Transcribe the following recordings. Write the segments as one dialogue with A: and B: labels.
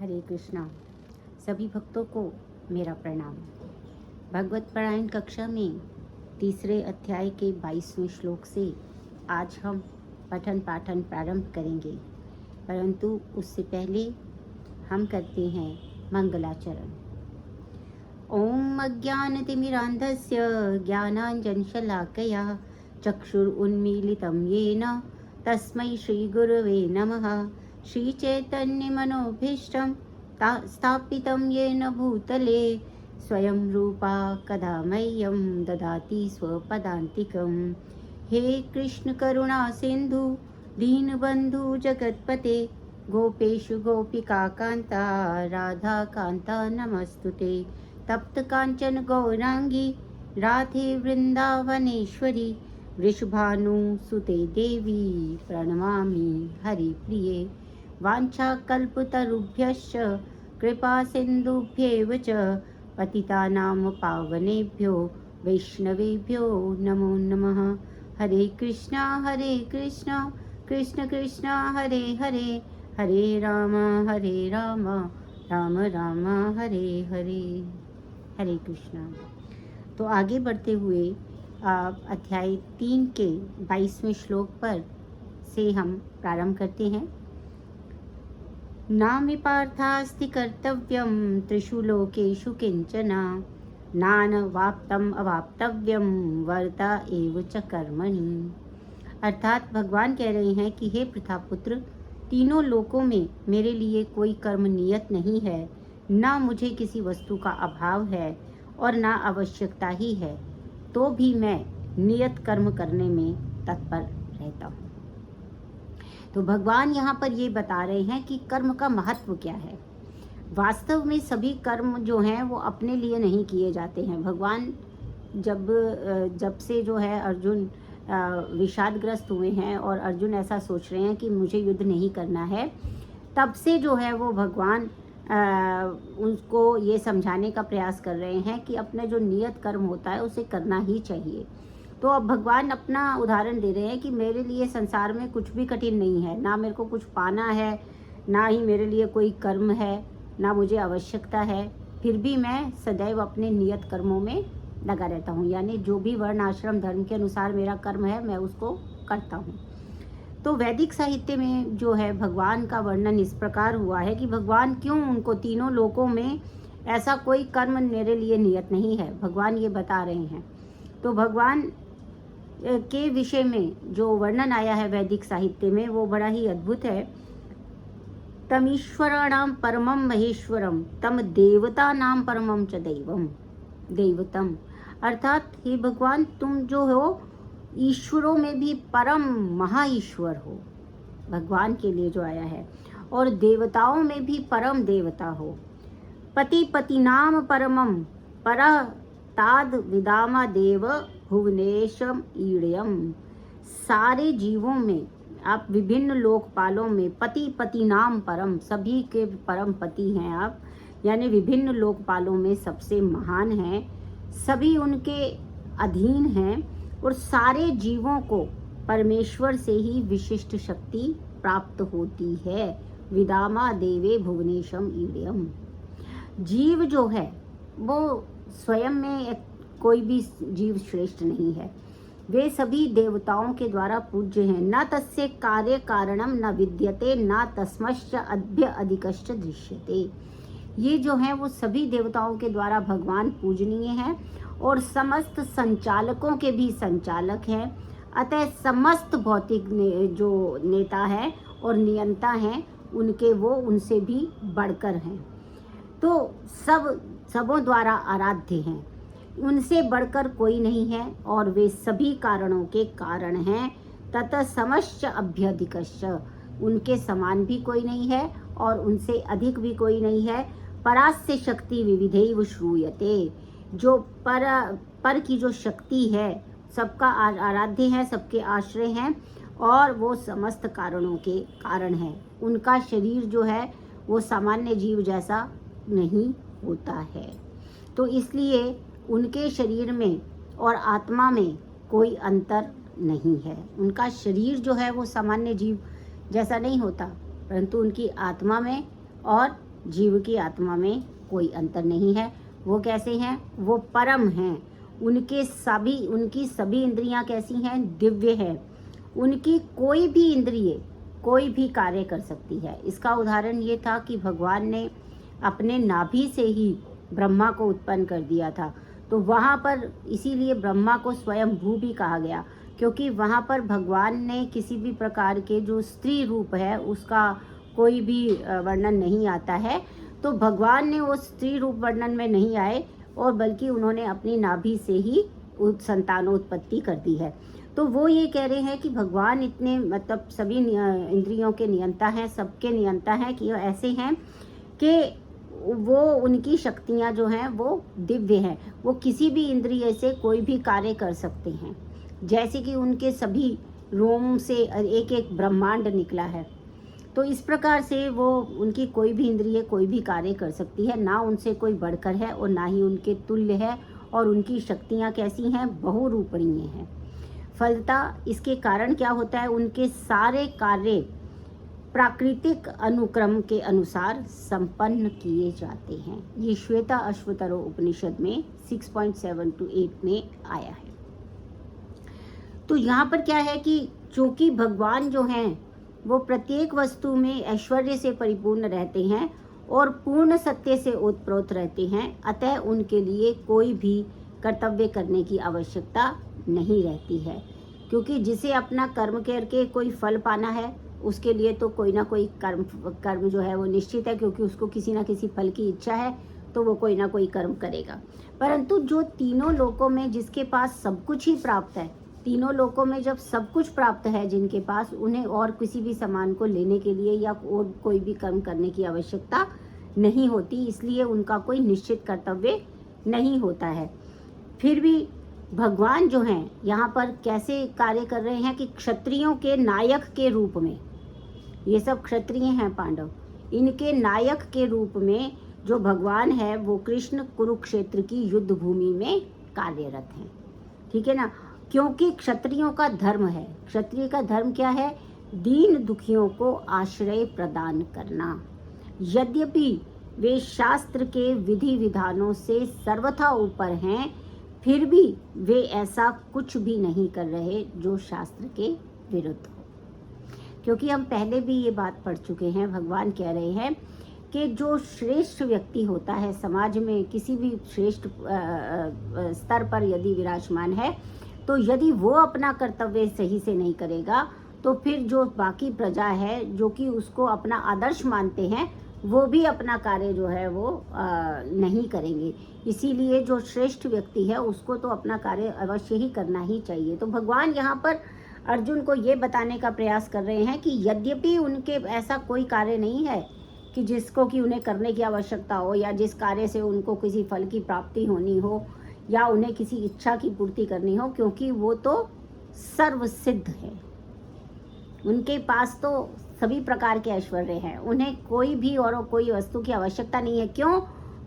A: हरे कृष्णा। सभी भक्तों को मेरा प्रणाम। भगवत पारायण कक्षा में तीसरे अध्याय के 22वें श्लोक से आज हम पठन पाठन प्रारंभ करेंगे, परंतु उससे पहले हम करते हैं मंगलाचरण। ओम अज्ञानतिमिरान्धस्य ज्ञानाञ्जनशलाकया चक्षुरुन्मीलितं येन तस्मै श्रीगुरवे नमः। श्रीचैतन्यमनोभीष्टं स्थापितं येन भूतले स्वयं रूपा कदा मह्यं ददाति स्वपदान्तिकं। हे कृष्ण करुणा सिन्धु दीनबन्धु जगत्पते गोपेशु गोपिका कान्ता राधा कान्ता नमस्तुते। तप्त कांचन गौरांगी राधे वृंदावनेश्वरी वृषभानुसुते देवी प्रणमामि हरिप्रिये। वाञ्छाकल्पतरुभ्यश्च कृपा सिन्धुभ्येव च पतितानां पावनेभ्यो वैष्णवेभ्यो नमो नमः। हरे कृष्णा कृष्ण कृष्णा हरे हरे, हरे राम राम राम हरे हरे। हरे कृष्णा। तो आगे बढ़ते हुए अध्याय 3 के 22वें श्लोक पर से हम प्रारंभ करते हैं। नामि पार्थास्ति कर्तव्यं त्रिषु लोकेषु किंचन नानवाप्तम् अवाप्तव्यं वर्त एव च कर्मणि। अर्थात भगवान कह रहे हैं कि हे प्रथापुत्र, तीनों लोकों में मेरे लिए कोई कर्म नियत नहीं है, ना मुझे किसी वस्तु का अभाव है और ना आवश्यकता ही है, तो भी मैं नियत कर्म करने में तत्पर रहता हूँ। तो भगवान यहाँ पर ये बता रहे हैं कि कर्म का महत्व क्या है। वास्तव में सभी कर्म जो हैं वो अपने लिए नहीं किए जाते हैं। भगवान जब से जो है अर्जुन विषादग्रस्त हुए हैं और अर्जुन ऐसा सोच रहे हैं कि मुझे युद्ध नहीं करना है, तब से जो है वो भगवान उनको ये समझाने का प्रयास कर रहे हैं कि अपने जो नियत कर्म होता है उसे करना ही चाहिए। तो अब भगवान अपना उदाहरण दे रहे हैं कि मेरे लिए संसार में कुछ भी कठिन नहीं है, ना मेरे को कुछ पाना है, ना ही मेरे लिए कोई कर्म है, ना मुझे आवश्यकता है, फिर भी मैं सदैव अपने नियत कर्मों में लगा रहता हूँ। यानी जो भी वर्ण आश्रम धर्म के अनुसार मेरा कर्म है मैं उसको करता हूँ। तो वैदिक साहित्य में जो है भगवान का वर्णन इस प्रकार हुआ है कि भगवान क्यों उनको तीनों लोकों में ऐसा कोई कर्म मेरे लिए नियत नहीं है, भगवान ये बता रहे हैं। तो भगवान के विषय में जो वर्णन आया है वैदिक साहित्य में वो बड़ा ही अद्भुत है। तमीश्वराणाम परमम महेश्वरम तम देवतानाम परमम च देवतम। अर्थात हे भगवान, तुम जो हो ईश्वरों में भी परम महाईश्वर हो, भगवान के लिए जो आया है, और देवताओं में भी परम देवता हो। पति पति नाम परमम पर ताद विदामा देव भुवनेशम ईड़यम। सारे जीवों में आप विभिन्न लोकपालों में पति पति नाम परम, सभी के परम पति हैं आप, यानी विभिन्न लोकपालों में सबसे महान हैं, सभी उनके अधीन हैं और सारे जीवों को परमेश्वर से ही विशिष्ट शक्ति प्राप्त होती है। विदामा देवे भुवनेशम ईड़यम। जीव जो है वो स्वयं में कोई भी जीव श्रेष्ठ नहीं है, वे सभी देवताओं के द्वारा पूज्य हैं। न तस्य कार्य कारणम न विद्यते न तस्मश्च अभ्य अधिकश्च दृश्यते। ये जो हैं वो सभी देवताओं के द्वारा भगवान पूजनीय हैं और समस्त संचालकों के भी संचालक हैं। अतः समस्त भौतिक जो नेता हैं और नियंता हैं उनके वो उनसे भी बढ़कर हैं। तो सबों द्वारा आराध्य हैं, उनसे बढ़कर कोई नहीं है और वे सभी कारणों के कारण हैं। ततः समश्च अभ्यधिकश्च, उनके समान भी कोई नहीं है और उनसे अधिक भी कोई नहीं है। परास्य शक्ति विविधैव श्रूयते, जो पर की जो शक्ति है सबका आराध्य है, सबके आश्रय हैं और वो समस्त कारणों के कारण है। उनका शरीर जो है वो सामान्य जीव जैसा नहीं होता है, तो इसलिए उनके शरीर में और आत्मा में कोई अंतर नहीं है। उनका शरीर जो है वो सामान्य जीव जैसा नहीं होता, परंतु उनकी आत्मा में और जीव की आत्मा में कोई अंतर नहीं है। वो कैसे हैं? वो परम हैं। उनकी सभी इंद्रियां कैसी हैं? दिव्य है। उनकी कोई भी इंद्रिय कोई भी कार्य कर सकती है। इसका उदाहरण ये था कि भगवान ने अपने नाभि से ही ब्रह्मा को उत्पन्न कर दिया था। तो वहाँ पर इसीलिए ब्रह्मा को स्वयंभू भी कहा गया, क्योंकि वहाँ पर भगवान ने किसी भी प्रकार के जो स्त्री रूप है उसका कोई भी वर्णन नहीं आता है। तो भगवान ने वो स्त्री रूप वर्णन में नहीं आए और बल्कि उन्होंने अपनी नाभि से ही संतानोत्पत्ति कर दी है। तो वो ये कह रहे हैं कि भगवान इतने मतलब सभी इंद्रियों के नियंता हैं, सबके नियंता हैं, कि ऐसे हैं कि वो उनकी शक्तियाँ जो हैं वो दिव्य हैं। वो किसी भी इंद्रिय से कोई भी कार्य कर सकते हैं। जैसे कि उनके सभी रोम से एक एक ब्रह्मांड निकला है, तो इस प्रकार से वो उनकी कोई भी इंद्रिय कोई भी कार्य कर सकती है। ना उनसे कोई बढ़कर है और ना ही उनके तुल्य है। और उनकी शक्तियाँ कैसी हैं? बहुरूपणीय हैं। फलतः इसके कारण क्या होता है? उनके सारे कार्य प्राकृतिक अनुक्रम के अनुसार संपन्न किए जाते हैं। ये श्वेता अश्वतरो उपनिषद में 6.7 to 8 में आया है। तो यहाँ पर क्या है कि चूंकि भगवान जो हैं वो प्रत्येक वस्तु में ऐश्वर्य से परिपूर्ण रहते हैं और पूर्ण सत्य से ओतप्रोत रहते हैं, अतः उनके लिए कोई भी कर्तव्य करने की आवश्यकता नहीं रहती है। क्योंकि जिसे अपना कर्म करके कोई फल पाना है उसके लिए तो कोई ना कोई कर्म जो है वो निश्चित है, क्योंकि उसको किसी ना किसी फल की इच्छा है तो वो कोई ना कोई कर्म करेगा। परंतु जो तीनों लोकों में जिसके पास सब कुछ ही प्राप्त है, तीनों लोकों में जब सब कुछ प्राप्त है जिनके पास, उन्हें और किसी भी सामान को लेने के लिए या और कोई भी कर्म करने की आवश्यकता नहीं होती, इसलिए उनका कोई निश्चित कर्तव्य नहीं होता है। फिर भी भगवान जो हैं यहाँ पर कैसे कार्य कर रहे हैं कि क्षत्रियों के नायक के रूप में, ये सब क्षत्रिय हैं पांडव, इनके नायक के रूप में जो भगवान है वो कृष्ण कुरुक्षेत्र की युद्ध भूमि में कार्यरत हैं। ठीक है ना? क्योंकि क्षत्रियों का धर्म है, क्षत्रिय का धर्म क्या है? दीन दुखियों को आश्रय प्रदान करना। यद्यपि वे शास्त्र के विधि विधानों से सर्वथा ऊपर हैं, फिर भी वे ऐसा कुछ भी नहीं कर रहे जो शास्त्र के विरुद्ध हो। क्योंकि हम पहले भी ये बात पढ़ चुके हैं, भगवान कह रहे हैं कि जो श्रेष्ठ व्यक्ति होता है समाज में किसी भी श्रेष्ठ स्तर पर यदि विराजमान है, तो यदि वो अपना कर्तव्य सही से नहीं करेगा तो फिर जो बाकी प्रजा है जो कि उसको अपना आदर्श मानते हैं वो भी अपना कार्य जो है वो नहीं करेंगे। इसीलिए जो श्रेष्ठ व्यक्ति है उसको तो अपना कार्य अवश्य ही करना ही चाहिए। तो भगवान यहाँ पर अर्जुन को ये बताने का प्रयास कर रहे हैं कि यद्यपि उनके ऐसा कोई कार्य नहीं है कि जिसको कि उन्हें करने की आवश्यकता हो, या जिस कार्य से उनको किसी फल की प्राप्ति होनी हो, या उन्हें किसी इच्छा की पूर्ति करनी हो, क्योंकि वो तो सर्वसिद्ध है। उनके पास तो सभी प्रकार के ऐश्वर्य हैं, उन्हें कोई भी और कोई वस्तु की आवश्यकता नहीं है। क्यों?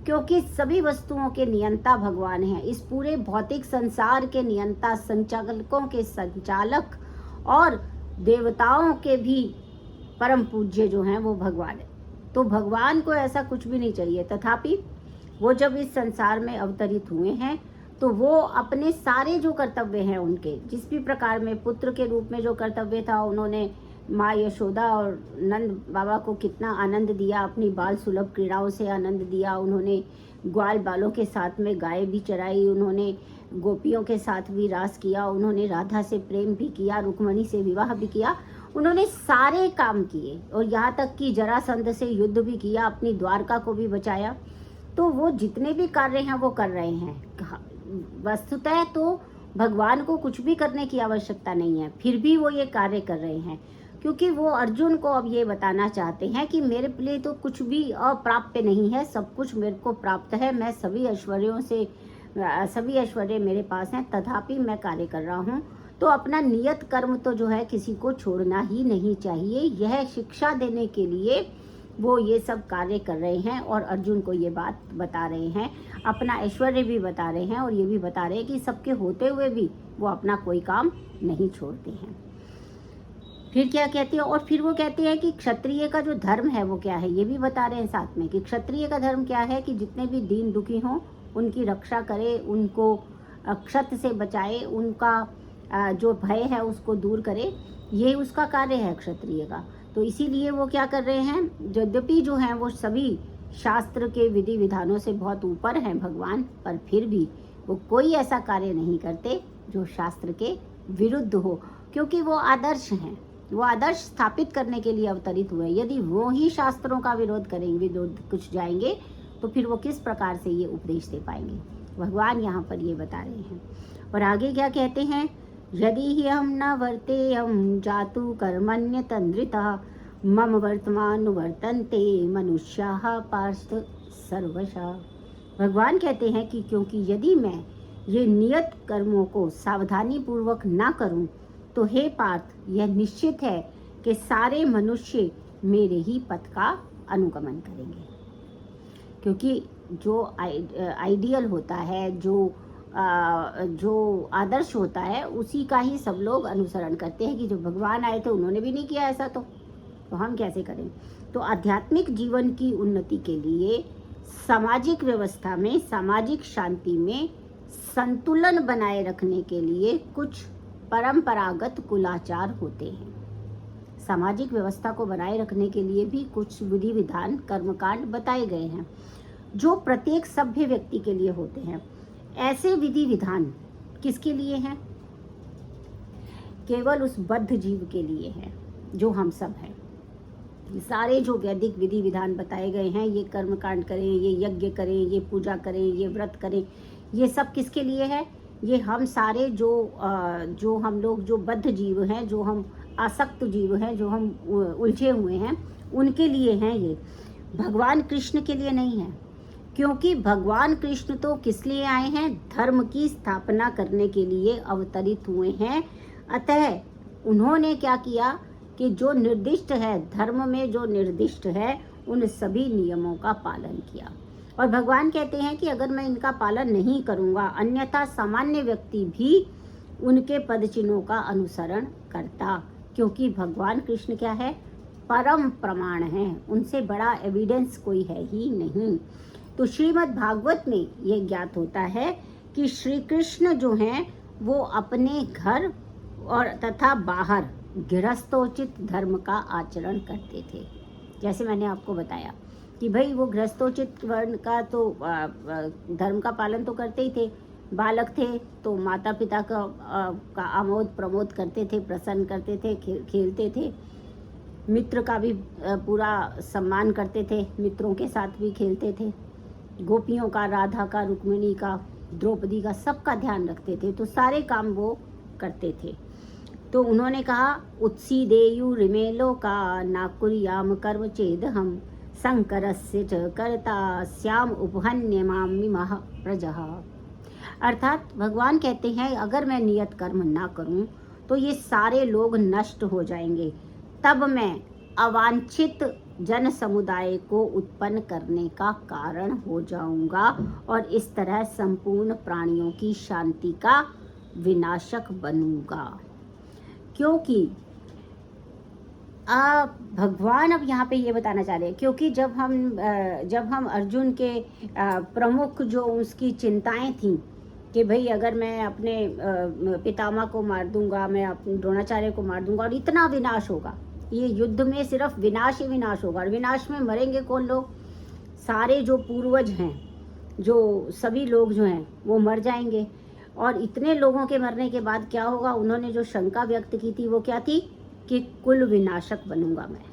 A: क्योंकि सभी वस्तुओं के नियंता भगवान हैं। इस पूरे भौतिक संसार के नियंता, संचालकों के संचालक और देवताओं के भी परम पूज्य जो हैं वो भगवान है। तो भगवान को ऐसा कुछ भी नहीं चाहिए। तथापि वो जब इस संसार में अवतरित हुए हैं तो वो अपने सारे जो कर्तव्य हैं उनके, जिस भी प्रकार में पुत्र के रूप में जो कर्तव्य था, उन्होंने माँ यशोदा और नंद बाबा को कितना आनंद दिया, अपनी बाल सुलभ क्रीड़ाओं से आनंद दिया। उन्होंने ग्वाल बालों के साथ में गाय भी चराई, उन्होंने गोपियों के साथ भी रास किया, उन्होंने राधा से प्रेम भी किया, रुक्मणी से विवाह भी किया, उन्होंने सारे काम किए और यहाँ तक कि जरासंध से युद्ध भी किया, अपनी द्वारका को भी बचाया। तो वो जितने भी कार्य हैं वो कर रहे हैं। वस्तुतः तो भगवान को कुछ भी करने की आवश्यकता नहीं है, फिर भी वो ये कार्य कर रहे हैं, क्योंकि वो अर्जुन को अब ये बताना चाहते हैं कि मेरे लिए तो कुछ भी अप्राप्य नहीं है, सब कुछ मेरे को प्राप्त है। मैं सभी ऐश्वर्य मेरे पास हैं, तथापि मैं कार्य कर रहा हूँ। तो अपना नियत कर्म तो जो है किसी को छोड़ना ही नहीं चाहिए। यह शिक्षा देने के लिए वो ये सब कार्य कर रहे हैं और अर्जुन को ये बात बता रहे हैं, अपना ऐश्वर्य भी बता रहे हैं और ये भी बता रहे हैं कि सबके होते हुए भी वो अपना कोई काम नहीं छोड़ते हैं। फिर क्या कहते हैं, और फिर वो कहते हैं कि क्षत्रिय का जो धर्म है वो क्या है, ये भी बता रहे हैं साथ में कि क्षत्रिय का धर्म क्या है कि जितने भी दीन दुखी हों उनकी रक्षा करे, उनको क्षत से बचाए, उनका जो भय है उसको दूर करे, ये उसका कार्य है क्षत्रिय का। तो इसीलिए वो क्या कर रहे हैं, यद्यपि जो हैं वो सभी शास्त्र के विधि विधानों से बहुत ऊपर हैं भगवान, पर फिर भी वो कोई ऐसा कार्य नहीं करते जो शास्त्र के विरुद्ध हो, क्योंकि वो आदर्श हैं, वो आदर्श स्थापित करने के लिए अवतरित हुए। यदि वो ही शास्त्रों का विरोध करेंगे, विरोध कुछ जाएंगे, तो फिर वो किस प्रकार से ये उपदेश दे पाएंगे। भगवान यहाँ पर ये बता रहे हैं। और आगे क्या कहते हैं, यदि ही हम न वर्ते हम जातु कर्मण्य तंद्रिता मम वर्तमान वर्तन्ते मनुष्याः पार्थ सर्वशः। भगवान कहते हैं कि क्योंकि यदि मैं ये नियत कर्मों को सावधानी पूर्वक ना करूं, तो हे पार्थ, यह निश्चित है कि सारे मनुष्य मेरे ही पथ का अनुगमन करेंगे। क्योंकि जो आइडियल होता है, जो आदर्श होता है, उसी का ही सब लोग अनुसरण करते हैं। कि जो भगवान आए थे उन्होंने भी नहीं किया ऐसा, तो हम कैसे करें। तो आध्यात्मिक जीवन की उन्नति के लिए सामाजिक व्यवस्था में, सामाजिक शांति में संतुलन बनाए रखने के लिए कुछ परंपरागत कुलाचार होते हैं। सामाजिक व्यवस्था को बनाए रखने के लिए भी कुछ विधि विधान, कर्मकांड बताए गए हैं जो प्रत्येक सभ्य व्यक्ति के लिए होते हैं। ऐसे विधि विधान किसके लिए हैं? केवल उस बद्ध जीव के लिए है जो हम सब हैं। सारे जो वैदिक विधि विधान बताए गए हैं, ये कर्मकांड करें, ये यज्ञ करें, ये पूजा करें, ये व्रत करें, ये सब किसके लिए है? ये हम सारे जो हम लोग जो बद्ध जीव हैं, जो हम आसक्त जीव हैं, जो हम उलझे हुए हैं, उनके लिए हैं ये। भगवान कृष्ण के लिए नहीं है, क्योंकि भगवान कृष्ण तो किस लिए आए हैं? धर्म की स्थापना करने के लिए अवतरित हुए हैं। अतः उन्होंने क्या किया कि जो निर्दिष्ट है, धर्म में जो निर्दिष्ट है, उन सभी नियमों का पालन किया। और भगवान कहते हैं कि अगर मैं इनका पालन नहीं करूँगा, अन्यथा सामान्य व्यक्ति भी उनके पद चिन्हों का अनुसरण करता। क्योंकि भगवान कृष्ण क्या है? परम प्रमाण है, उनसे बड़ा एविडेंस कोई है ही नहीं। तो श्रीमद् भागवत में ये ज्ञात होता है कि श्री कृष्ण जो हैं वो अपने घर और तथा बाहर गृहस्थोचित धर्म का आचरण करते थे। जैसे मैंने आपको बताया कि भाई वो गृहस्थोचित वर्ण का तो धर्म का पालन तो करते ही थे। बालक थे तो माता पिता का आमोद प्रमोद करते थे, प्रसन्न करते थे, खेलते थे। मित्र का भी पूरा सम्मान करते थे, मित्रों के साथ भी खेलते थे। गोपियों का, राधा का, रुक्मिणी का, द्रौपदी का, सबका ध्यान रखते थे। तो सारे काम वो करते थे। तो उन्होंने कहा, उत्सीदेयु रिमे लोका नाकुर्याम कर्म चेद हम शंकरस्य च कर्ता श्याम उपहन्यमामिमः प्रजः। अर्थात भगवान कहते हैं अगर मैं नियत कर्म ना करूं तो ये सारे लोग नष्ट हो जाएंगे, तब मैं अवांछित जन समुदाय को उत्पन्न करने का कारण हो जाऊंगा और इस तरह संपूर्ण प्राणियों की शांति का विनाशक बनूंगा। क्योंकि भगवान अब यहाँ पे ये बताना चाह रहे हैं, क्योंकि जब हम अर्जुन के प्रमुख जो उसकी चिंताएं थीं कि भाई अगर मैं अपने पितामह को मार दूंगा, मैं अपने द्रोणाचार्य को मार दूंगा और इतना विनाश होगा, ये युद्ध में सिर्फ विनाश ही विनाश होगा। और विनाश में मरेंगे कौन लोग? सारे जो पूर्वज हैं, जो सभी लोग जो हैं वो मर जाएंगे। और इतने लोगों के मरने के बाद क्या होगा? उन्होंने जो शंका व्यक्त की थी वो क्या थी कि कुल विनाशक बनूंगा मैं,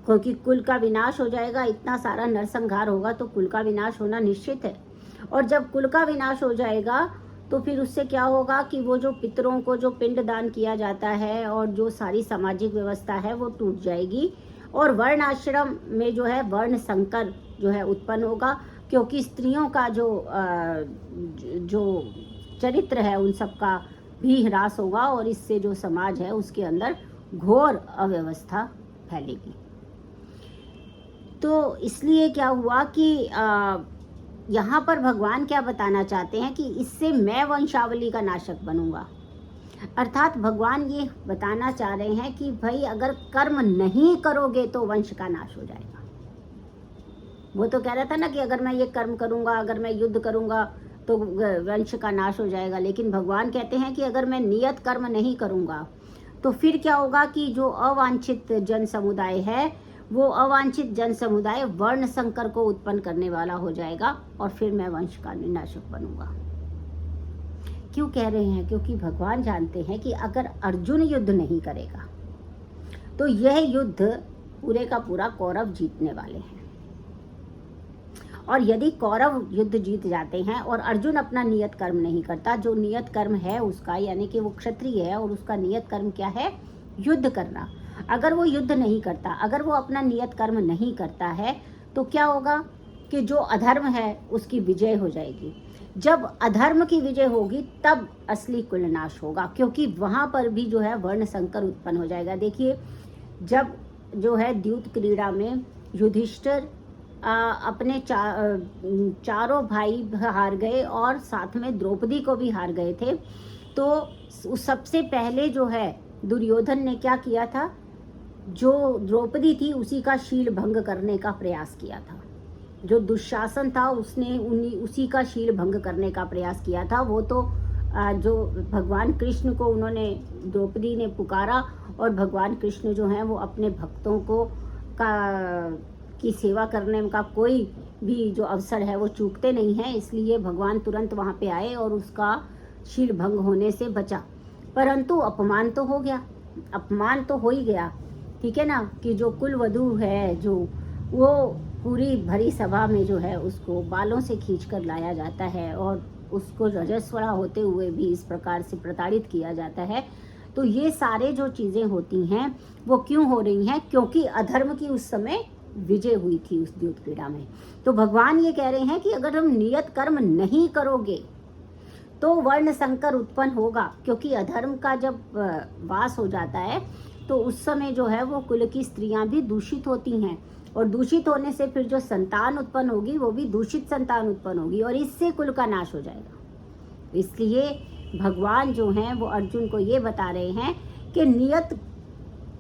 A: क्योंकि कुल का विनाश हो जाएगा, इतना सारा नरसंहार होगा तो कुल का विनाश होना निश्चित है। और जब कुल का विनाश हो जाएगा तो फिर उससे क्या होगा कि वो जो पितरों को जो पिंड दान किया जाता है और जो सारी सामाजिक व्यवस्था है वो टूट जाएगी और वर्ण आश्रम में जो है वर्ण संकर जो है उत्पन्न होगा, क्योंकि स्त्रियों का जो चरित्र है उन सब का भी ह्रास होगा और इससे जो समाज है उसके अंदर घोर अव्यवस्था फैलेगी। तो इसलिए क्या हुआ कि यहाँ पर भगवान क्या बताना चाहते हैं कि इससे मैं वंशावली का नाशक बनूंगा। अर्थात भगवान ये बताना चाह रहे हैं कि भाई अगर कर्म नहीं करोगे तो वंश का नाश हो जाएगा। वो तो कह रहा था ना कि अगर मैं ये कर्म करूंगा, अगर मैं युद्ध करूंगा तो वंश का नाश हो जाएगा, लेकिन भगवान कहते हैं कि अगर मैं नियत कर्म नहीं करूंगा तो फिर क्या होगा कि जो अवांछित जन समुदाय है वो अवांछित जन समुदाय वर्ण संकर को उत्पन्न करने वाला हो जाएगा और फिर मैं वंश का विनाशक बनूंगा। क्यों कह रहे हैं? क्योंकि भगवान जानते हैं कि अगर अर्जुन युद्ध नहीं करेगा तो यह युद्ध पूरे का पूरा कौरव जीतने वाले हैं, और यदि कौरव युद्ध जीत जाते हैं और अर्जुन अपना नियत कर्म नहीं करता, जो नियत कर्म है उसका, यानी कि वो क्षत्रिय है और उसका नियत कर्म क्या है? युद्ध करना। अगर वो युद्ध नहीं करता, अगर वो अपना नियत कर्म नहीं करता है तो क्या होगा कि जो अधर्म है उसकी विजय हो जाएगी। जब अधर्म की विजय होगी तब असली कुलनाश होगा, क्योंकि वहाँ पर भी जो है वर्ण संकर उत्पन्न हो जाएगा। देखिए, जब जो है द्यूत क्रीड़ा में युधिष्ठिर अपने चारों भाई हार गए और साथ में द्रौपदी को भी हार गए थे, तो सबसे पहले जो है दुर्योधन ने क्या किया था? जो द्रौपदी थी उसी का शील भंग करने का प्रयास किया था। जो दुशासन था उसने उसी का शील भंग करने का प्रयास किया था। वो तो जो भगवान कृष्ण को उन्होंने, द्रौपदी ने पुकारा, और भगवान कृष्ण जो हैं वो अपने भक्तों को की सेवा करने का कोई भी जो अवसर है वो चूकते नहीं हैं, इसलिए भगवान तुरंत वहाँ पे आए और उसका शील भंग होने से बचा। परंतु अपमान तो हो गया, अपमान तो हो ही गया, ठीक है ना, कि जो कुलवधू है जो वो पूरी भरी सभा में जो है उसको बालों से खींचकर लाया जाता है और उसको रजस्वला होते हुए भी इस प्रकार से प्रताड़ित किया जाता है। तो ये सारे जो चीज़ें होती हैं वो क्यों हो रही हैं? क्योंकि अधर्म की उस समय विजय हुई थी उस द्यूत क्रीड़ा में। तो भगवान ये कह रहे हैं कि अगर हम नियत कर्म नहीं करोगे तो वर्ण संकर उत्पन्न होगा, क्योंकि अधर्म का जब वास हो जाता है तो उस समय जो है वो कुल की स्त्रियां भी दूषित होती हैं, और दूषित होने से फिर जो संतान उत्पन्न होगी वो भी दूषित संतान उत्पन्न होगी, और इससे कुल का नाश हो जाएगा। इसलिए भगवान जो हैं वो अर्जुन को ये बता रहे हैं कि नियत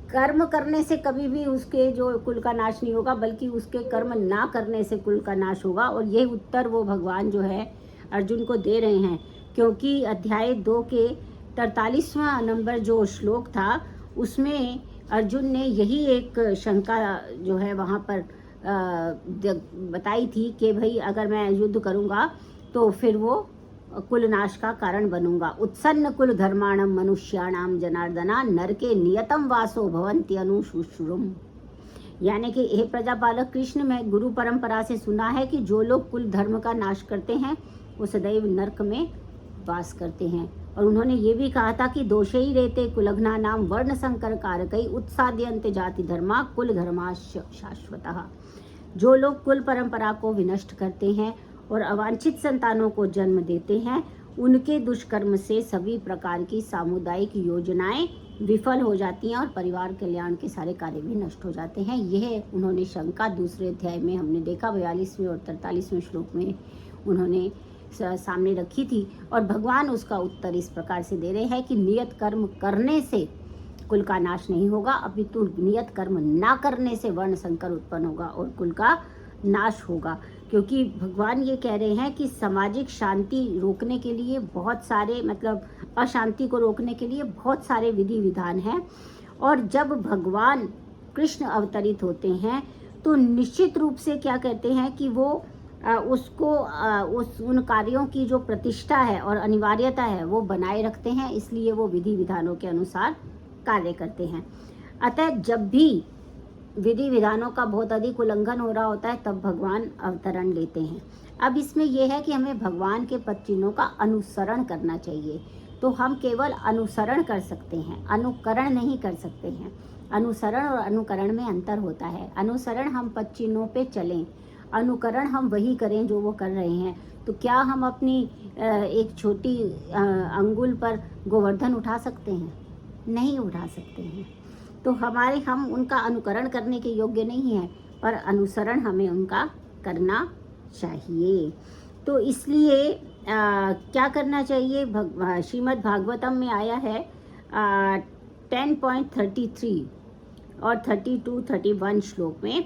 A: कर्म करने से कभी भी उसके जो कुल का नाश नहीं होगा, बल्कि उसके कर्म ना करने से कुल का नाश होगा। और यही उत्तर वो भगवान जो है अर्जुन को दे रहे हैं, क्योंकि अध्याय 2 के 43वां नंबर जो श्लोक था उसमें अर्जुन ने यही एक शंका जो है वहाँ पर बताई थी कि भाई अगर मैं युद्ध करूँगा तो फिर वो कुलनाश का कारण बनूंगा। उत्सन्न कुल धर्माणम मनुष्याणाम जनार्दना नरके नियतम वासो भवन्ति अनुशुश्रुम। यानी कि हे प्रजापालक कृष्ण, मैं गुरु परंपरा से सुना है कि जो लोग कुल धर्म का नाश करते हैं वो सदैव नरक में वास करते हैं। और उन्होंने ये भी कहा था कि दोषे ही रहते कुलघ्ना नाम वर्ण संकर कारकई उत्साद्यंत जाति धर्मा कुल धर्माश्च शाश्वतः। जो लोग कुल परंपरा को विनष्ट करते हैं और अवांछित संतानों को जन्म देते हैं, उनके दुष्कर्म से सभी प्रकार की सामुदायिक योजनाएं विफल हो जाती हैं और परिवार कल्याण के सारे कार्य भी नष्ट हो जाते हैं। यह उन्होंने शंका दूसरे अध्याय में हमने देखा, 42वें और 43वें श्लोक में उन्होंने सामने रखी थी, और भगवान उसका उत्तर इस प्रकार से दे रहे हैं कि नियत कर्म करने से कुल का नाश नहीं होगा, अपितु नियत कर्म ना करने से वर्ण संकर उत्पन्न होगा और कुल का नाश होगा। क्योंकि भगवान ये कह रहे हैं कि सामाजिक शांति रोकने के लिए बहुत सारे, मतलब अशांति को रोकने के लिए बहुत सारे विधि विधान हैं, और जब भगवान कृष्ण अवतरित होते हैं तो निश्चित रूप से क्या कहते हैं कि वो उन कार्यों की जो प्रतिष्ठा है और अनिवार्यता है वो बनाए रखते हैं, इसलिए वो विधि विधानों के अनुसार कार्य करते हैं। अतः जब भी विधि विधानों का बहुत अधिक उल्लंघन हो रहा होता है तब भगवान अवतरण लेते हैं। अब इसमें यह है कि हमें भगवान के पद चिन्हों का अनुसरण करना चाहिए। तो हम केवल अनुसरण कर सकते हैं, अनुकरण नहीं कर सकते हैं। अनुसरण और अनुकरण में अंतर होता है। अनुसरण हम पद चिन्हों पे चलें, अनुकरण हम वही करें जो वो कर रहे हैं। तो क्या हम अपनी एक छोटी अंगुल पर गोवर्धन उठा सकते हैं? नहीं उठा सकते हैं। तो हम उनका अनुकरण करने के योग्य नहीं हैं, पर अनुसरण हमें उनका करना चाहिए। तो इसलिए क्या करना चाहिए, श्रीमद् भागवतम में आया है 10.33 और 32-31 श्लोक में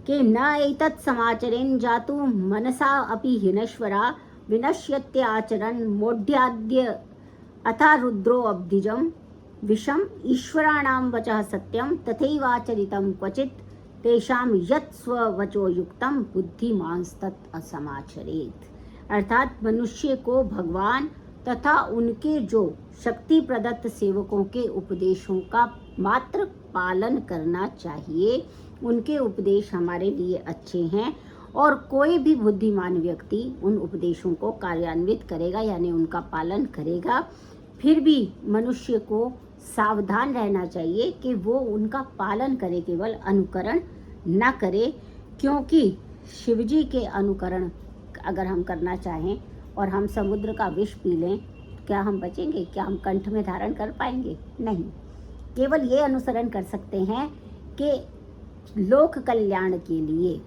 A: कि न एतत् समाचरेन् जातु मनसा अपि हिनश्वरा विनश्यत्य आचरन् मोढ्याद्य अथा रुद्रो अब्धिजं विषम ईश्वराणां वचः सत्यं तथैवाचरितं क्वचित् तेषां यत् स्ववचो युक्तं बुद्धिमांस्तत् असमाचरेत्। अर्थात मनुष्य को भगवान तथा उनके जो शक्ति प्रदत्त सेवकों के उपदेशों का मात्र पालन करना चाहिए। उनके उपदेश हमारे लिए अच्छे हैं और कोई भी बुद्धिमान व्यक्ति उन उपदेशों को कार्यान्वित करेगा, यानी उनका पालन करेगा। फिर भी मनुष्य को सावधान रहना चाहिए कि वो उनका पालन करे, केवल अनुकरण न करे, क्योंकि शिवजी के अनुकरण अगर हम करना चाहें और हम समुद्र का विष पी लें, क्या हम बचेंगे? क्या हम कंठ में धारण कर पाएंगे? नहीं। केवल ये अनुसरण कर सकते हैं कि लोक कल्याण के लिए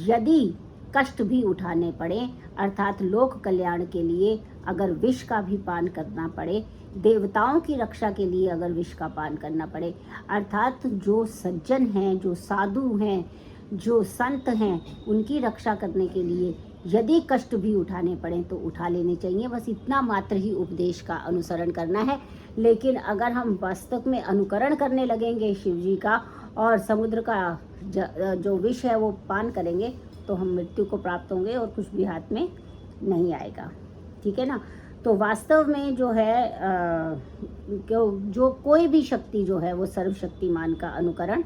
A: यदि कष्ट भी उठाने पड़े, अर्थात लोक कल्याण के लिए अगर विष का भी पान करना पड़े, देवताओं की रक्षा के लिए अगर विष का पान करना पड़े, अर्थात जो सज्जन हैं, जो साधु हैं, जो संत हैं, उनकी रक्षा करने के लिए यदि कष्ट भी उठाने पड़े तो उठा लेने चाहिए। बस इतना मात्र ही उपदेश का अनुसरण करना है। लेकिन अगर हम वास्तव में अनुकरण करने लगेंगे शिव जी का और समुद्र का जो विष है वो पान करेंगे तो हम मृत्यु को प्राप्त होंगे और कुछ भी हाथ में नहीं आएगा। ठीक है ना। तो वास्तव में जो है जो कोई भी शक्ति जो है वो सर्वशक्तिमान का अनुकरण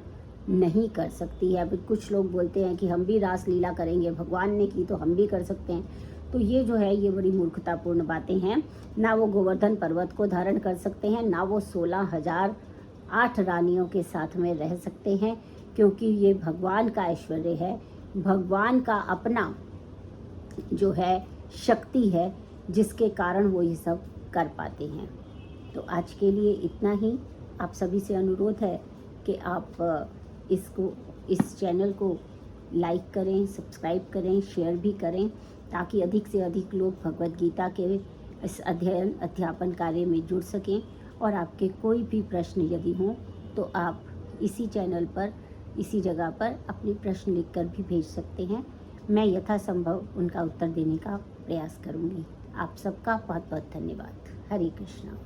A: नहीं कर सकती है। अभी कुछ लोग बोलते हैं कि हम भी रास लीला करेंगे, भगवान ने की तो हम भी कर सकते हैं। तो ये जो है ये बड़ी मूर्खतापूर्ण बातें हैं। ना वो गोवर्धन पर्वत को धारण कर सकते हैं, ना वो 16,008 रानियों के साथ में रह सकते हैं, क्योंकि ये भगवान का ऐश्वर्य है, भगवान का अपना जो है शक्ति है, जिसके कारण वो ये सब कर पाते हैं। तो आज के लिए इतना ही। आप सभी से अनुरोध है कि आप इस चैनल को लाइक करें, सब्सक्राइब करें, शेयर भी करें, ताकि अधिक से अधिक लोग भगवद गीता के इस अध्यापन कार्य में जुड़ सकें। और आपके कोई भी प्रश्न यदि हों तो आप इसी चैनल पर, इसी जगह पर अपने प्रश्न लिखकर भी भेज सकते हैं। मैं यथासंभव उनका उत्तर देने का प्रयास करूंगी। आप सबका बहुत बहुत धन्यवाद। हरे कृष्णा।